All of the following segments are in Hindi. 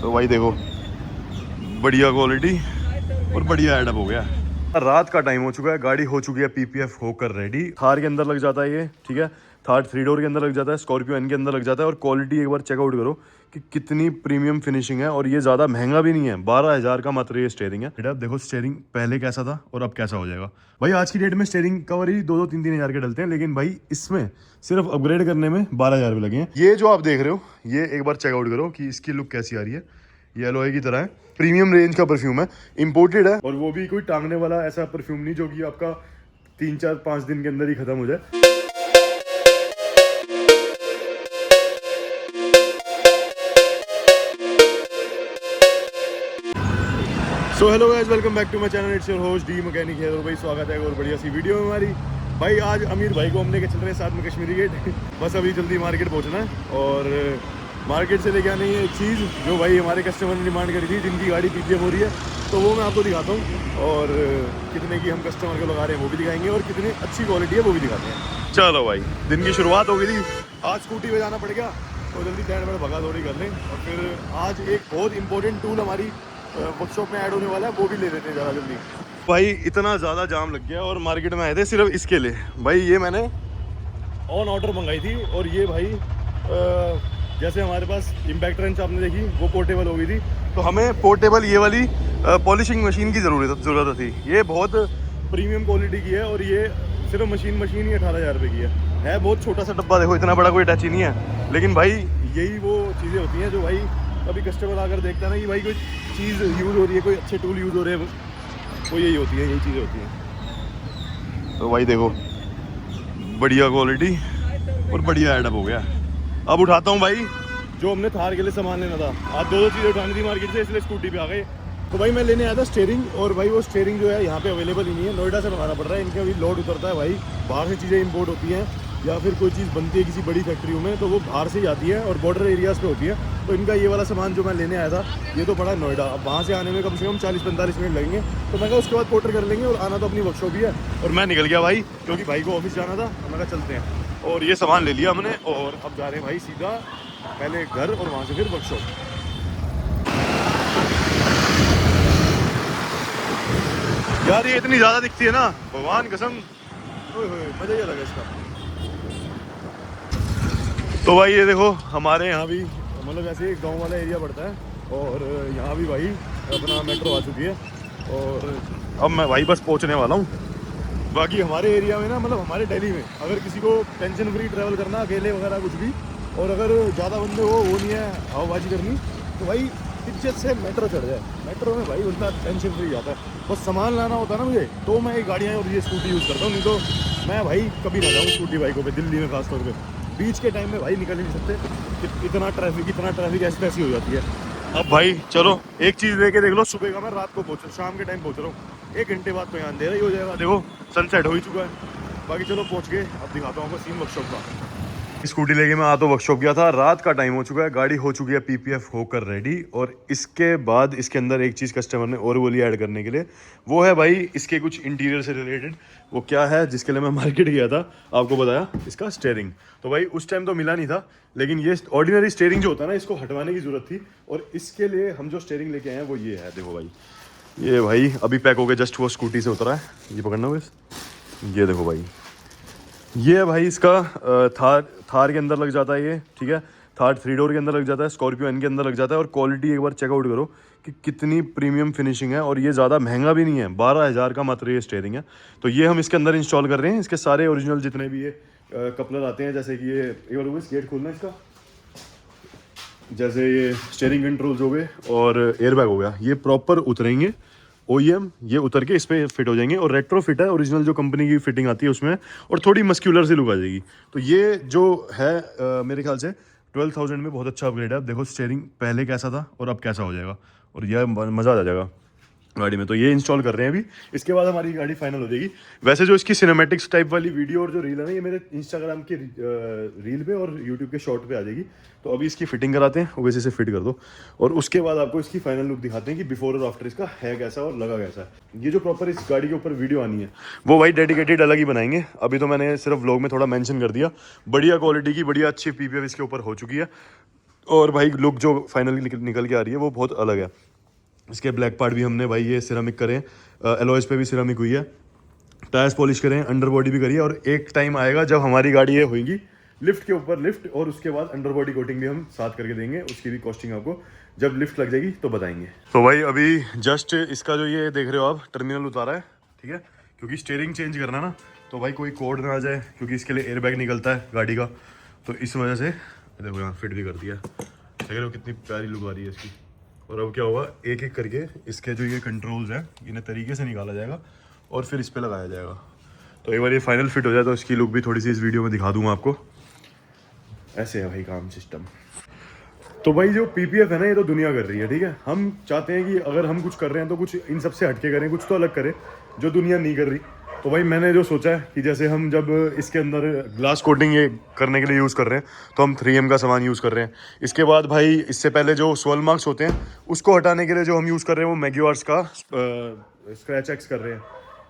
तो भाई देखो, बढ़िया क्वालिटी और बढ़िया एडअप हो गया। रात का टाइम हो चुका है, गाड़ी हो चुकी है पीपीएफ होकर रेडी। थार के अंदर लग जाता है ये, ठीक है। थार 3 डोर के अंदर लग जाता है, स्कॉर्पियो एन के अंदर लग जाता है। और क्वालिटी एक बार चेकआउट करो कि कितनी प्रीमियम फिनिशिंग है। और ये ज़्यादा महंगा भी नहीं है, 12,000 का मात्र ये स्टेयरिंग है। अब देखो स्टेयरिंग पहले कैसा था और अब कैसा हो जाएगा। भाई आज की डेट में स्टेयरिंग कवर ही 2-3 हज़ार के डलते हैं, लेकिन भाई इसमें सिर्फ अपग्रेड करने में 12,000 रुपये लगे हैं। ये जो आप देख रहे हो, ये एक बार चेकआउट करो कि इसकी लुक कैसी आ रही है। ये एलोए की तरह है, प्रीमियम रेंज का परफ्यूम है, इंपोर्टेड है। और वो भी कोई टांगने वाला ऐसा परफ्यूम नहीं जो कि आपका 3-4-5 दिन के अंदर ही खत्म हो जाए। So hello guys, welcome back to my channel. It's your host D mechanic है। और भाई स्वागत है और बढ़िया सी वीडियो में हमारी। भाई आज अमीर भाई को हम लेके चल रहे हैं साथ में कश्मीरी गेट। बस अभी जल्दी मार्केट पहुंचना है और मार्केट से लेके आनी है एक चीज़ जो भाई हमारे कस्टमर ने डिमांड करी थी, जिनकी गाड़ी पीपीएफ हो रही है। तो वो मैं आपको दिखाता हूँ और कितने की हम कस्टमर को लगा रहे हैं वो भी दिखाएंगे और कितनी अच्छी क्वालिटी है वो भी दिखाते हैं। चलो भाई, दिन की शुरुआत हो गई थी, आज स्कूटी पे जाना पड़ गया तो जल्दी टैड बैड भगा दौड़ी कर लें। और फिर आज एक बहुत इंपॉर्टेंट टूल हमारी वर्कशॉप में ऐड होने वाला है, वो भी ले लेते हैं ज़रा जल्दी। भाई इतना ज़्यादा जाम लग गया और मार्केट में आए थे सिर्फ इसके लिए। भाई ये मैंने ऑन ऑर्डर मंगाई थी और ये भाई जैसे हमारे पास इम्पैक्ट रेंच आपने देखी वो पोर्टेबल हो गई थी, तो हमें पोर्टेबल ये वाली पॉलिशिंग मशीन की ज़रूरत थी। ये बहुत प्रीमियम क्वालिटी की है और ये सिर्फ मशीन ही 18,000 रुपये की है। बहुत छोटा सा डब्बा, देखो इतना बड़ा कोई टच ही नहीं है। लेकिन भाई यही वो चीज़ें होती हैं जो भाई कभी कस्टमर आकर देखता है ना कि भाई कोई चीज़ यूज़ हो रही है, कोई अच्छे टूल यूज़ हो रहे हैं, वो यही होती है, यही चीज़ें होती हैं। तो भाई देखो, बढ़िया क्वालिटी और बढ़िया एडअप हो गया। अब उठाता हूँ भाई जो हमने थार के लिए सामान लेना था। आज दो चीज़ें उठानी थी मार्केट से, इसलिए स्कूटी पे आ गए। तो भाई मैं लेने आया था स्टीयरिंग, और भाई वो स्टीयरिंग जो है यहाँ पे अवेलेबल ही नहीं है, नोएडा से मंगाना पड़ रहा है। इनका भी लोड उतरता है भाई, बाहर से चीज़ें इंपोर्ट होती हैं या फिर कोई चीज़ बनती है किसी बड़ी फैक्ट्रियों में तो वो बाहर से ही आती है और बॉर्डर एरियाज़ पे होती है। तो इनका ये वाला सामान जो मैं लेने आया था ये तो पड़ा है नोएडा। अब वहाँ से आने में कम से कम 40-45 मिनट लगेंगे। तो मैं कहा उसके बाद पोर्टर कर लेंगे और आना तो अपनी वर्कशॉप ही है। और मैं निकल गया भाई, क्योंकि भाई को ऑफिस जाना था। मैं कहा चलते हैं, और ये सामान ले लिया हमने और अब जा रहे हैं भाई सीधा पहले घर और वहाँ से फिर वर्कशॉप। यार ये इतनी ज़्यादा दिखती है ना, भगवान कसम, मज़ा ही अलग है इसका। तो भाई ये देखो हमारे यहाँ भी मतलब ऐसे गांव वाला एरिया पड़ता है और यहाँ भी भाई अपना मेट्रो आ चुकी है और अब मैं भाई बस पहुँचने वाला हूँ। बाकी हमारे एरिया में ना, मतलब हमारे दिल्ली में अगर किसी को टेंशन फ्री ट्रैवल करना, अकेले वगैरह कुछ भी, और अगर ज़्यादा बंदे हो वो नहीं है हवाबाजी करनी, तो भाई इज्जत से मेट्रो चढ़ जाए। मेट्रो में भाई उतना टेंशन फ्री जाता है। बस सामान लाना होता है ना मुझे, तो मैं ये गाड़ियाँ और ये स्कूटी यूज़ करता हूँ, नहीं तो मैं भाई कभी ना जाऊँ स्कूटी बाइकों पे। दिल्ली में खासतौर पे बीच के टाइम में भाई निकल ही नहीं सकते, इतना ट्रैफिक ऐसी तैसी हो जाती है। अब भाई चलो एक चीज़ लेके देख लो, सुबह का मैं रात को पहुँच, शाम के टाइम पहुँच रहा हूँ, 1 घंटे बाद तो यहाँ अंधेरा ही हो जाएगा। देखो सनसेट हो ही चुका है। बाकी चलो पहुँच गए, अब दिखाता हूँ आपको सीन वर्कशॉप का। स्कूटी लेके मैं आ तो वर्कशॉप गया था, रात का टाइम हो चुका है, गाड़ी हो चुकी है पीपीएफ होकर रेडी। और इसके बाद इसके अंदर एक चीज़ कस्टमर ने और बोली ऐड करने के लिए, वो है भाई इसके कुछ इंटीरियर से रिलेटेड। वो क्या है जिसके लिए मैं मार्केट गया था, आपको बताया, इसका स्टीयरिंग। तो भाई उस टाइम तो मिला नहीं था, लेकिन ये ऑर्डिनरी स्टीयरिंग जो होता है ना, इसको हटवाने की ज़रूरत थी। और इसके लिए हम जो स्टीयरिंग लेके आए हैं वो ये है। देखो भाई, ये भाई अभी पैक हो गया, जस्ट वो स्कूटी से उतरा है। ये पकड़ना हो, ये देखो भाई, ये है भाई इसका थार के अंदर लग जाता है ये, ठीक है। थार 3 डोर के अंदर लग जाता है, स्कॉर्पियो एन के अंदर लग जाता है। और क्वालिटी एक बार चेकआउट करो कि कितनी प्रीमियम फिनिशिंग है। और ये ज़्यादा महंगा भी नहीं है, 12,000 का मात्र ये स्टीयरिंग है। तो ये हम इसके अंदर इंस्टॉल कर रहे हैं। इसके सारे ओरिजिनल जितने भी ये कपलर आते हैं, जैसे कि ये एक बार इस गेट खोलना इसका, जैसे ये स्टीयरिंग कंट्रोल्स हो गए और एयरबैग हो गया, ये प्रॉपर उतरेंगे OEM, ये उतर के इस पर फिट हो जाएंगे। और रेट्रो फिट है, ओरिजिनल जो कंपनी की फिटिंग आती है उसमें, और थोड़ी मस्क्यूलर सी लुक आ जाएगी। तो ये जो है मेरे ख्याल से 12,000 में बहुत अच्छा अपग्रेड है। अब देखो स्टीयरिंग पहले कैसा था और अब कैसा हो जाएगा, और यह मज़ा आ जाएगा गाड़ी में। तो ये इंस्टॉल कर रहे हैं अभी, इसके बाद हमारी गाड़ी फाइनल हो जाएगी। वैसे जो इसकी सिनेमैटिक्स टाइप वाली वीडियो और जो रील है ना, ये मेरे इंस्टाग्राम के रील पे और यूट्यूब के शॉर्ट पे आ जाएगी। तो अभी इसकी फिटिंग कराते हैं, वैसे से फिट कर दो, और उसके बाद आपको इसकी फाइनल लुक दिखाते हैं कि बिफोर और आफ्टर इसका है कैसा और लगा कैसा है। ये जो प्रॉपर इस गाड़ी के ऊपर वीडियो आनी है वो भाई डेडिकेटेड अलग ही बनाएंगे। अभी तो मैंने सिर्फ व्लॉग में थोड़ा मेंशन कर दिया। बढ़िया क्वालिटी की, बढ़िया अच्छी पीपीएफ इसके ऊपर हो चुकी है। और भाई लुक जो फाइनली निकल के आ रही है वो बहुत अलग है। इसके ब्लैक पार्ट भी हमने भाई ये सिरामिक करे हैं, एलॉयज पे भी सिरामिक हुई है, टायर्स पॉलिश करें, अंडर बॉडी भी करी है। और एक टाइम आएगा जब हमारी गाड़ी ये होगी लिफ्ट के ऊपर लिफ्ट, और उसके बाद अंडर बॉडी कोटिंग भी हम साथ करके देंगे। उसकी भी कॉस्टिंग आपको जब लिफ्ट लग जाएगी तो बताएंगे। तो भाई अभी जस्ट इसका जो ये देख रहे हो आप टर्मिनल उतारा है, ठीक है, क्योंकि स्टीयरिंग चेंज करना ना, तो भाई कोई कोड ना आ जाए, क्योंकि इसके लिए एयरबैग निकलता है गाड़ी का, तो इस वजह से देखो यहाँ फिट भी कर दिया। देख रहे हो कितनी प्यारी लुक आ रही है इसकी। और अब क्या होगा, एक एक करके इसके जो ये कंट्रोल्स हैं इन्हें तरीके से निकाला जाएगा और फिर इस पर लगाया जाएगा। तो एक बार ये फाइनल फिट हो जाए तो इसकी लुक भी थोड़ी सी इस वीडियो में दिखा दूंगा आपको। ऐसे है भाई काम सिस्टम। तो भाई जो पीपीएफ है ना, ये तो दुनिया कर रही है, ठीक है। हम चाहते हैं कि अगर हम कुछ कर रहे हैं तो कुछ इन सबसे हटके करें, कुछ तो अलग करें जो दुनिया नहीं कर रही। तो भाई मैंने जो सोचा है कि जैसे हम जब इसके अंदर ग्लास कोटिंग ये करने के लिए यूज़ कर रहे हैं तो हम 3M का सामान यूज़ कर रहे हैं। इसके बाद भाई इससे पहले जो स्वर्ल मार्क्स होते हैं उसको हटाने के लिए जो हम यूज़ कर रहे हैं वो मैग्योर्स का स्क्रैच एक्स कर रहे हैं।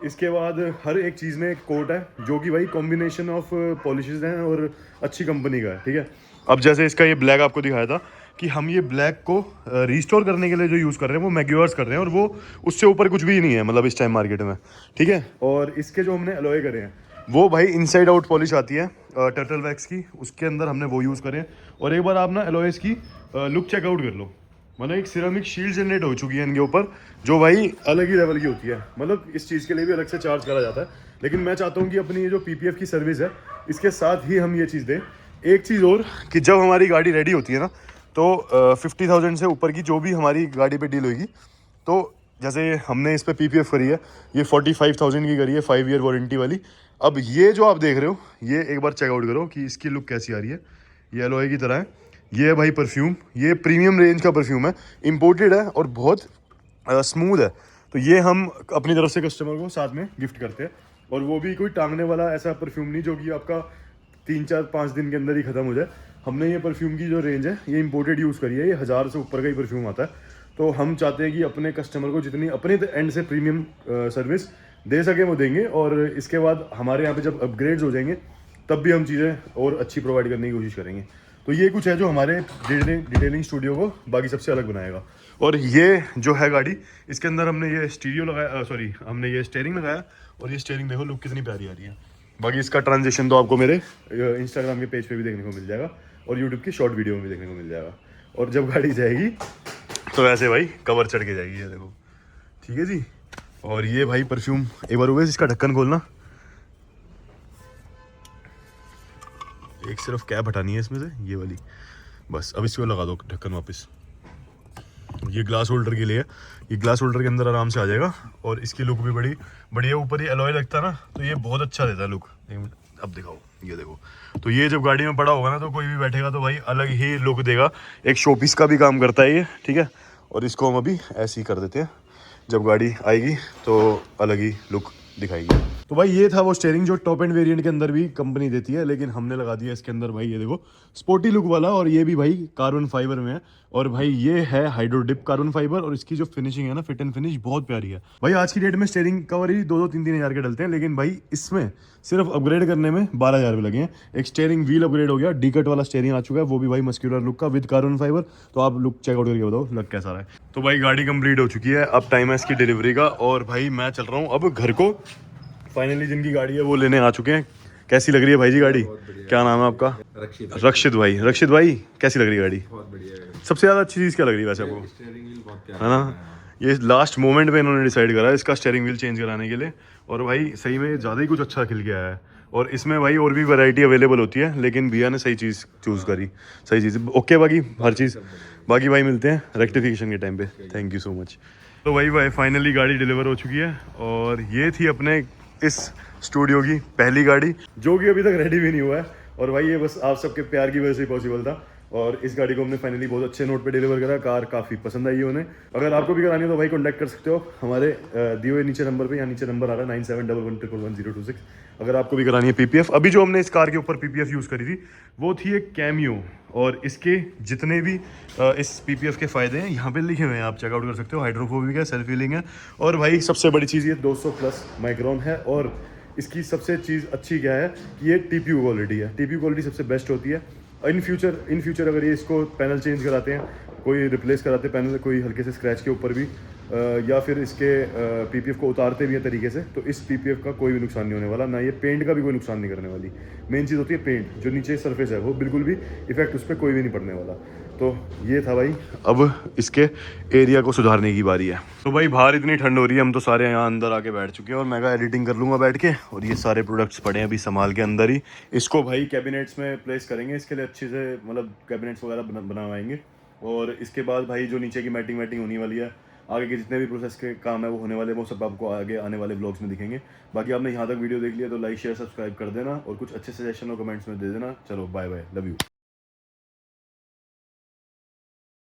इसके बाद हर एक चीज़ में एक कोट है जो कि भाई कॉम्बिनेशन ऑफ पॉलिशेज हैं और अच्छी कंपनी का है, ठीक है। अब जैसे इसका ये ब्लैक आपको दिखाया था कि हम ये ब्लैक को रिस्टोर करने के लिए जो यूज़ कर रहे हैं वो मैग्योर्स कर रहे हैं, और वो उससे ऊपर कुछ भी नहीं है मतलब इस टाइम मार्केट में, ठीक है। और इसके जो हमने एलॉय करे हैं वो भाई इनसाइड आउट पॉलिश आती है टर्टल वैक्स की, उसके अंदर हमने वो यूज़ करे हैं। और एक बार आप ना एलॉयस की लुक चेकआउट कर लो, मतलब एक सिरामिक शील्ड जनरेट हो चुकी है इनके ऊपर जो भाई अलग ही लेवल की होती है। मतलब इस चीज़ के लिए भी अलग से चार्ज करा जाता है, लेकिन मैं चाहता हूँ कि अपनी ये जो पीपीएफ की सर्विस है इसके साथ ही हम ये चीज़ दें। एक चीज़ और कि जब हमारी गाड़ी रेडी होती है ना तो 50,000 से ऊपर की जो भी हमारी गाड़ी पे डील होगी, तो जैसे हमने इस पे पीपीएफ करी है, ये 45,000 की करी है 5 ईयर वारंटी वाली। अब ये जो आप देख रहे हो ये एक बार चेकआउट करो कि इसकी लुक कैसी आ रही है। ये एलॉय की तरह है, ये है भाई परफ्यूम, ये प्रीमियम रेंज का परफ्यूम है, इम्पोर्टेड है और बहुत स्मूथ है। तो ये हम अपनी तरफ से कस्टमर को साथ में गिफ्ट करते हैं, और वो भी कोई टांगने वाला ऐसा परफ्यूम नहीं जो कि आपका 3-4-5 दिन के अंदर ही ख़त्म हो जाए। हमने ये परफ्यूम की जो रेंज है ये इंपोर्टेड यूज़ करी है, ये 1000 से ऊपर का ही परफ्यूम आता है। तो हम चाहते हैं कि अपने कस्टमर को जितनी अपने एंड से प्रीमियम सर्विस दे सकें वो देंगे, और इसके बाद हमारे यहाँ पे जब अपग्रेड्स हो जाएंगे तब भी हम चीज़ें और अच्छी प्रोवाइड करने की कोशिश करेंगे। तो ये कुछ है जो हमारे डिटेलिंग स्टूडियो को बाकी सबसे अलग बनाएगा। और ये जो है गाड़ी, इसके अंदर हमने ये स्टीरियो लगाया, सॉरी हमने ये स्टीयरिंग लगाया, और ये स्टीयरिंग देखो लुक कितनी प्यारी आ रही है। बाकी इसका ट्रांजिशन तो आपको मेरे इंस्टाग्राम के पेज पे भी देखने को मिल जाएगा और यूट्यूब की शॉर्ट वीडियो में भी देखने को मिल जाएगा। और जब गाड़ी जाएगी तो ऐसे भाई कवर चढ़ के जाएगी, ये देखो, ठीक है जी। और ये भाई परफ्यूम एक बार हुआ इसका ढक्कन खोलना, एक सिर्फ कैप हटानी है इसमें से ये वाली, बस अब इसको लगा दो ढक्कन वापस। ये ग्लास होल्डर के लिए है, ये ग्लास होल्डर के अंदर आराम से आ जाएगा, और इसकी लुक भी बड़ी बढ़िया। ऊपर ये एलॉय लगता है ना तो ये बहुत अच्छा देता है लुक। अब दिखाओ, ये देखो, तो ये जब गाड़ी में पड़ा होगा ना तो कोई भी बैठेगा तो भाई अलग ही लुक देगा, एक शोपीस का भी काम करता है ये, ठीक है। और इसको हम अभी ऐसे ही कर देते हैं, जब गाड़ी आएगी तो अलग ही लुक दिखाएगी। तो भाई ये था वो स्टीयरिंग जो टॉप एंड वेरिएंट के अंदर भी कंपनी देती है, लेकिन हमने लगा दिया इसके अंदर भाई ये देखो स्पोर्टी लुक वाला, और ये भी भाई कार्बन फाइबर में है। और भाई ये है हाइड्रो डिप कार्बन फाइबर, और इसकी जो फिनिशिंग है ना, फिट एंड फिनिश बहुत प्यारी है भाई। आज की डेट में स्टीयरिंग कवर ही 2-3 हज़ार के डलते हैं, लेकिन भाई इसमें सिर्फ अपग्रेड करने में 12,000 रुपये लगे हैं। एक स्टीयरिंग व्हील अपग्रेड हो गया, डीकट वाला स्टीयरिंग आ चुका है, वो भी भाई मस्क्यूलर लुक का विद कार्बन फाइबर। तो आप लुक चेकआउट करके बताओ लग कैसा रहा है। तो भाई गाड़ी कंप्लीट हो चुकी है, अब टाइम है इसकी डिलीवरी का, और भाई मैं चल रहा हूँ अब घर को। फाइनली जिनकी गाड़ी है वो लेने आ चुके हैं। कैसी लग रही है भाई जी गाड़ी? क्या नाम है आपका? रक्षित भाई। रक्षित भाई कैसी लग रही है गाड़ी? बहुत बढ़िया है। सबसे ज़्यादा अच्छी चीज़ क्या लग रही है वैसे आपको? स्टीयरिंग व्हील बहुत है ना, ये लास्ट मोमेंट पे इन्होंने डिसाइड करा है इसका स्टीयरिंग व्हील चेंज कराने के लिए, और भाई सही में ज़्यादा ही कुछ अच्छा खिल के आया है। और इसमें भाई और भी वैरायटी अवेलेबल होती है, लेकिन भैया ने सही चीज़ चूज़ करी, सही चीज़ ओके। बाकी हर चीज़ बाकी भाई मिलते हैं रेक्टिफिकेशन के टाइम पे। Thank you so much. तो भाई फाइनली गाड़ी डिलीवर हो चुकी है, और ये थी अपने इस स्टूडियो की पहली गाड़ी जो कि अभी तक रेडी भी नहीं हुआ है। और भाई ये बस आप सबके प्यार की वजह से पॉसिबल था, और इस गाड़ी को हमने फाइनली बहुत अच्छे नोट पे डिलीवर करा। कार काफ़ी पसंद आई है उन्हें। अगर आपको भी करानी है तो भाई कॉन्टैक्ट कर सकते हो हमारे दिए हुए नीचे नंबर पे, यहाँ नीचे नंबर आ रहा है 9711111026। अगर आपको भी करानी है पीपीएफ। अभी जो हमने इस कार के ऊपर पीपीएफ यूज़ करी थी वो थी एक कैमियो, और इसके जितने भी इस पीपीएफ के फ़ायदे हैं यहाँ पे लिखे हुए हैं, आप चेकआउट कर सकते हो। हाइड्रोफोबिक है, सेल्फ हीलिंग है, और भाई सबसे बड़ी चीज़ ये 200+ माइक्रोन है। और इसकी सबसे चीज़ अच्छी क्या है कि ये टीपीयू क्वालिटी है। टीपीयू क्वालिटी सबसे बेस्ट होती है। इन फ्यूचर अगर ये इसको पैनल चेंज कराते हैं, कोई रिप्लेस कराते हैं पैनल कोई हल्के से स्क्रैच के ऊपर भी, या फिर इसके पीपीएफ को उतारते भी हैं तरीके से, तो इस पीपीएफ का कोई भी नुकसान नहीं होने वाला, ना ये पेंट का भी कोई नुकसान नहीं करने वाली। मेन चीज़ होती है पेंट, जो नीचे सरफेस है वो बिल्कुल भी इफेक्ट उस पर कोई भी नहीं पड़ने वाला। तो ये था भाई, अब इसके एरिया को सुधारने की बारी है। तो भाई बाहर इतनी ठंड हो रही है, हम तो सारे यहाँ अंदर आके बैठ चुके हैं और मैं एडिटिंग कर लूँगा बैठ के। और ये सारे प्रोडक्ट्स पड़े हैं अभी संभाल के अंदर ही, इसको भाई कैबिनेट्स में प्लेस करेंगे, इसके लिए अच्छे से मतलब कैबिनेट्स वगैरह बनवाएंगे। और इसके बाद भाई जो नीचे की मैटिंग होने वाली है, आगे के जितने भी प्रोसेस के काम है वो होने वाले, वो सब आपको आगे आने वाले व्लॉग्स में दिखेंगे। बाकी आपने यहाँ तक वीडियो देख लिया तो लाइक शेयर सब्सक्राइब कर देना और कुछ अच्छे सजेशन और कमेंट्स में दे देना। चलो बाय बाय, लव यू।